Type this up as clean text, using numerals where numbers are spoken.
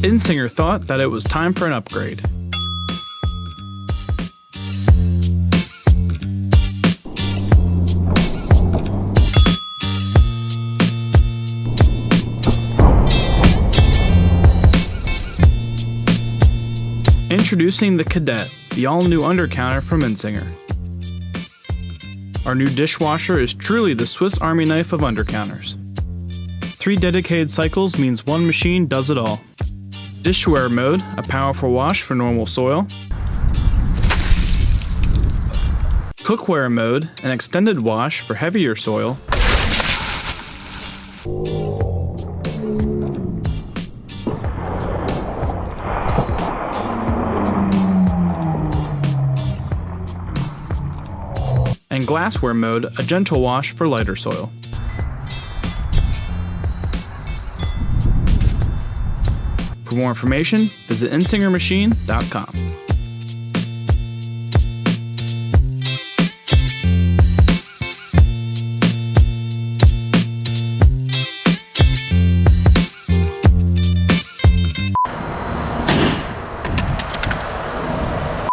Insinger thought that it was time for an upgrade. Introducing the CADET, the all-new undercounter from Insinger. Our new dishwasher is truly the Swiss Army knife of undercounters. 3 dedicated cycles means one machine does it all. Dishware mode, a powerful wash for normal soil. Cookware mode, an extended wash for heavier soil. And glassware mode, a gentle wash for lighter soil. For more information, visit insingermachine.com.